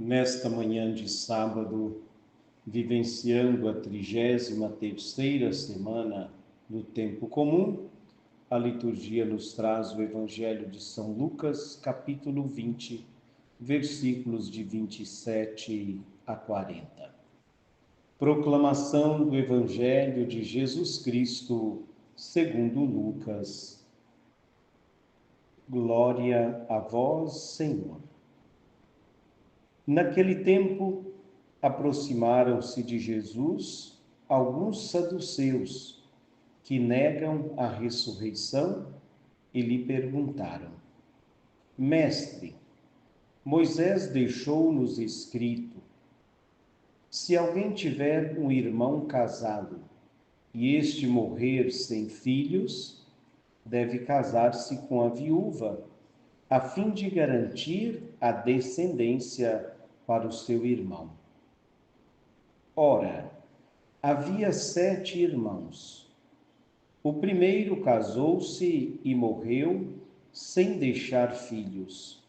Nesta manhã de sábado, vivenciando a 33ª semana do Tempo Comum, a liturgia nos traz o Evangelho de São Lucas, capítulo 20, versículos de 27 a 40. Proclamação do Evangelho de Jesus Cristo, segundo Lucas. Glória a vós, Senhor. Naquele tempo, aproximaram-se de Jesus alguns saduceus que negam a ressurreição e lhe perguntaram: Mestre, Moisés deixou-nos escrito: se alguém tiver um irmão casado e este morrer sem filhos, deve casar-se com a viúva, a fim de garantir a descendência para o seu irmão. Ora, havia 7 irmãos. O primeiro casou-se e morreu sem deixar filhos.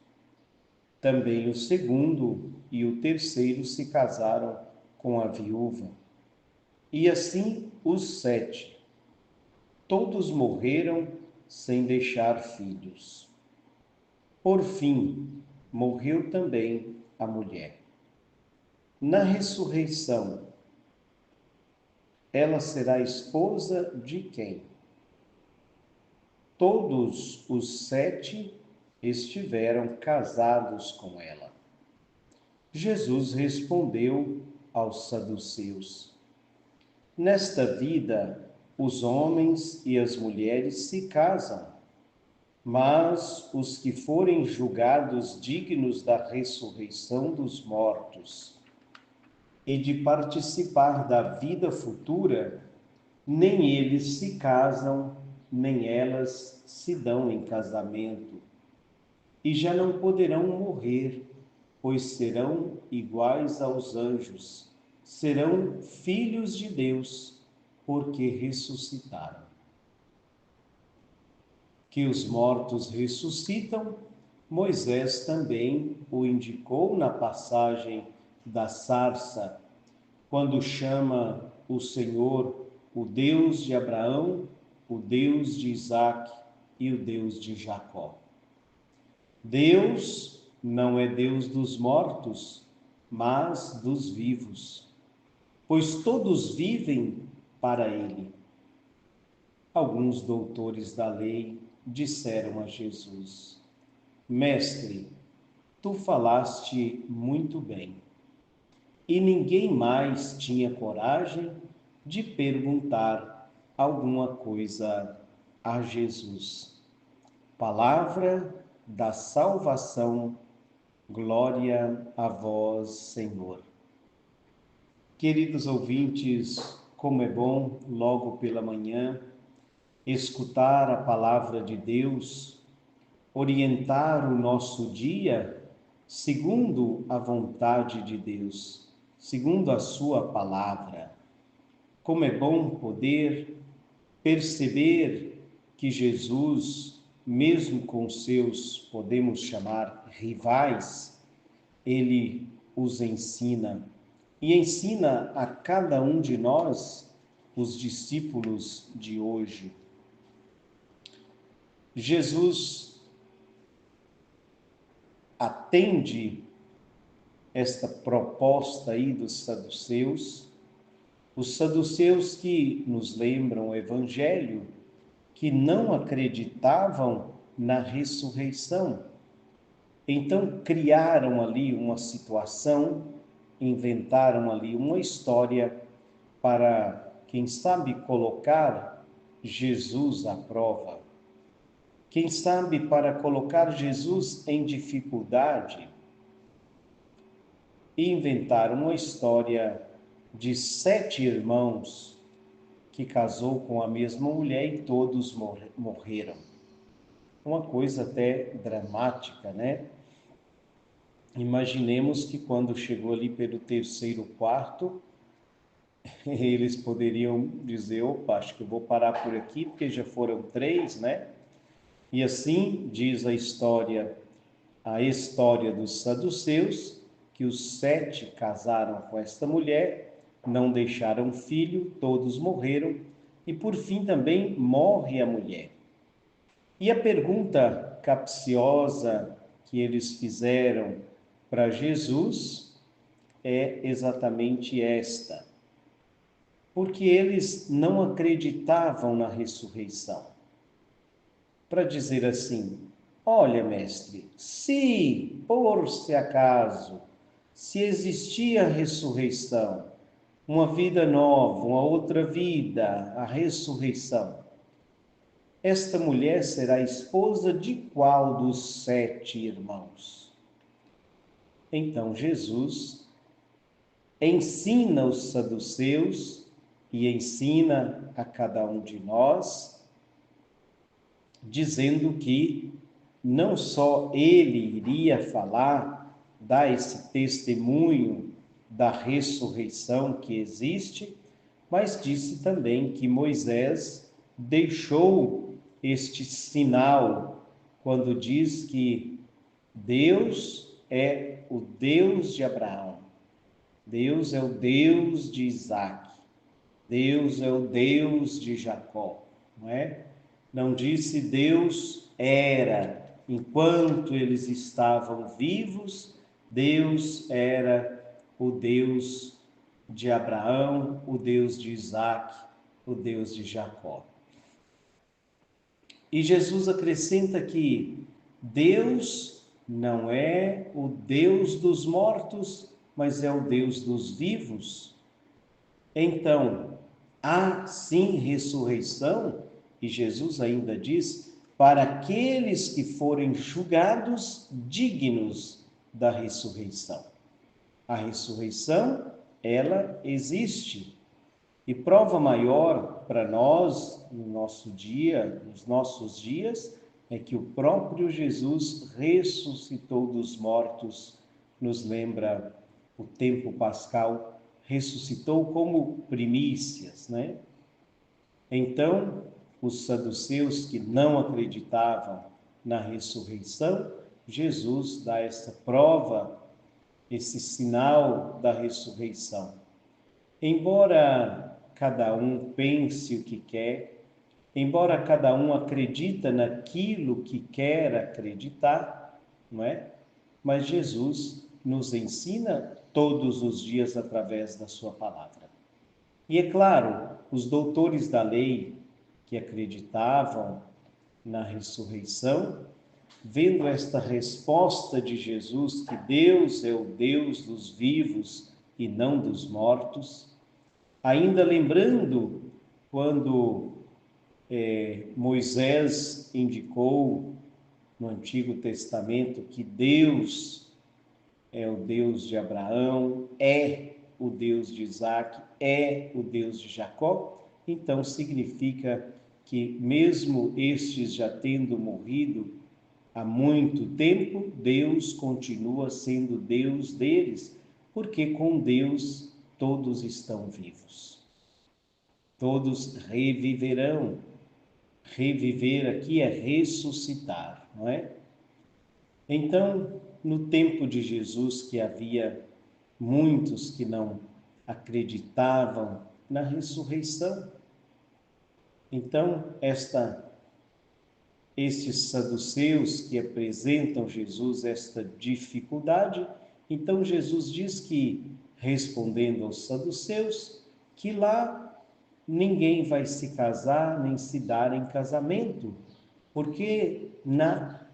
Também o segundo e o terceiro se casaram com a viúva. E assim os 7. Todos morreram sem deixar filhos. Por fim, morreu também a mulher. Na ressurreição, ela será esposa de quem? Todos os 7 estiveram casados com ela. Jesus respondeu aos saduceus: nesta vida, os homens e as mulheres se casam, mas os que forem julgados dignos da ressurreição dos mortos e de participar da vida futura, nem eles se casam, nem elas se dão em casamento, e já não poderão morrer, pois serão iguais aos anjos, serão filhos de Deus, porque ressuscitaram. Que os mortos ressuscitam, Moisés também o indicou na passagem da sarça, quando chama o Senhor o Deus de Abraão, o Deus de Isaque e o Deus de Jacó. Deus não é Deus dos mortos, mas dos vivos, pois todos vivem para Ele. Alguns doutores da lei disseram a Jesus: Mestre, tu falaste muito bem. E ninguém mais tinha coragem de perguntar alguma coisa a Jesus. Palavra da salvação, glória a vós, Senhor. Queridos ouvintes, como é bom, logo pela manhã, escutar a palavra de Deus, orientar o nosso dia segundo a vontade de Deus, segundo a sua palavra. Como é bom poder perceber que Jesus, mesmo com seus, podemos chamar, rivais, ele os ensina e ensina a cada um de nós, os discípulos de hoje. Jesus atende esta proposta aí dos saduceus, os saduceus que nos lembram o Evangelho, que não acreditavam na ressurreição. Então criaram ali uma situação, inventaram ali uma história para, quem sabe, colocar Jesus à prova. Quem sabe para colocar Jesus em dificuldade, e inventaram uma história de 7 irmãos que casou com a mesma mulher e todos morreram. Uma coisa até dramática, né? Imaginemos que quando chegou ali pelo 3º quarto, eles poderiam dizer: opa, acho que eu vou parar por aqui, porque já foram 3, né? E assim diz a história dos saduceus, que que os 7 casaram com esta mulher, não deixaram filho, todos morreram, e por fim também morre a mulher. E a pergunta capciosa que eles fizeram para Jesus é exatamente esta: porque eles não acreditavam na ressurreição. Para dizer assim: olha, mestre, se por se acaso, se existia a ressurreição, uma vida nova, uma outra vida, a ressurreição, esta mulher será esposa de qual dos 7 irmãos? Então Jesus ensina os saduceus e ensina a cada um de nós, dizendo que não só ele iria falar, dar esse testemunho da ressurreição que existe, mas disse também que Moisés deixou este sinal quando diz que Deus é o Deus de Abraão, Deus é o Deus de Isaac, Deus é o Deus de Jacó, não é? Não disse Deus era, enquanto eles estavam vivos, Deus era o Deus de Abraão, o Deus de Isaac, o Deus de Jacó. E Jesus acrescenta que Deus não é o Deus dos mortos, mas é o Deus dos vivos. Então, há sim ressurreição, e Jesus ainda diz, para aqueles que forem julgados dignos da ressurreição. A ressurreição, ela existe. E prova maior para nós, no nosso dia, nos nossos dias, é que o próprio Jesus ressuscitou dos mortos, nos lembra o tempo pascal, ressuscitou como primícias, né? Então, os saduceus que não acreditavam na ressurreição, Jesus dá esta prova, esse sinal da ressurreição. Embora cada um pense o que quer, embora cada um acredita naquilo que quer acreditar, não é? Mas Jesus nos ensina todos os dias através da sua palavra. E é claro, os doutores da lei que acreditavam na ressurreição, vendo esta resposta de Jesus, que Deus é o Deus dos vivos e não dos mortos, ainda lembrando quando Moisés indicou no Antigo Testamento que Deus é o Deus de Abraão, é o Deus de Isaac, é o Deus de Jacó, então significa que mesmo estes já tendo morrido há muito tempo, Deus continua sendo Deus deles, porque com Deus todos estão vivos. Todos reviverão. Reviver aqui é ressuscitar, não é? Então, no tempo de Jesus, que havia muitos que não acreditavam na ressurreição, então estes saduceus que apresentam Jesus esta dificuldade, então Jesus diz que, respondendo aos saduceus, que lá ninguém vai se casar nem se dar em casamento, porque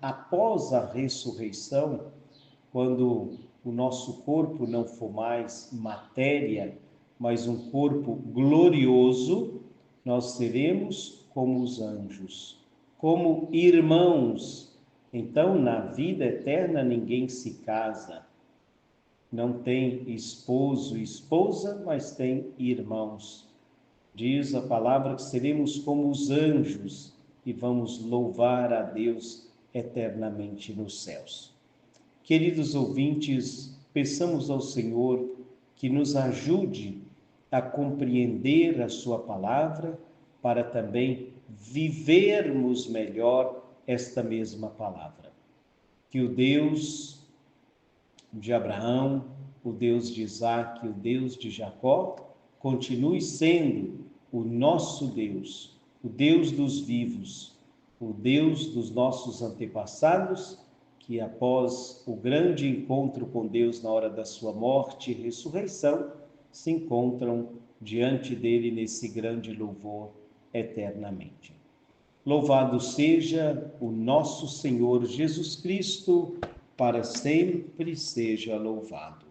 após a ressurreição, quando o nosso corpo não for mais matéria, mas um corpo glorioso, nós seremos como os anjos, como irmãos. Então, na vida eterna, ninguém se casa. Não tem esposo e esposa, mas tem irmãos. Diz a palavra que seremos como os anjos e vamos louvar a Deus eternamente nos céus. Queridos ouvintes, peçamos ao Senhor que nos ajude a compreender a sua palavra para também vivermos melhor esta mesma palavra. Que o Deus de Abraão, o Deus de Isaac, o Deus de Jacó, continue sendo o nosso Deus, o Deus dos vivos, o Deus dos nossos antepassados, que após o grande encontro com Deus na hora da sua morte e ressurreição, se encontram diante dele nesse grande louvor eternamente. Louvado seja o nosso Senhor Jesus Cristo, para sempre seja louvado.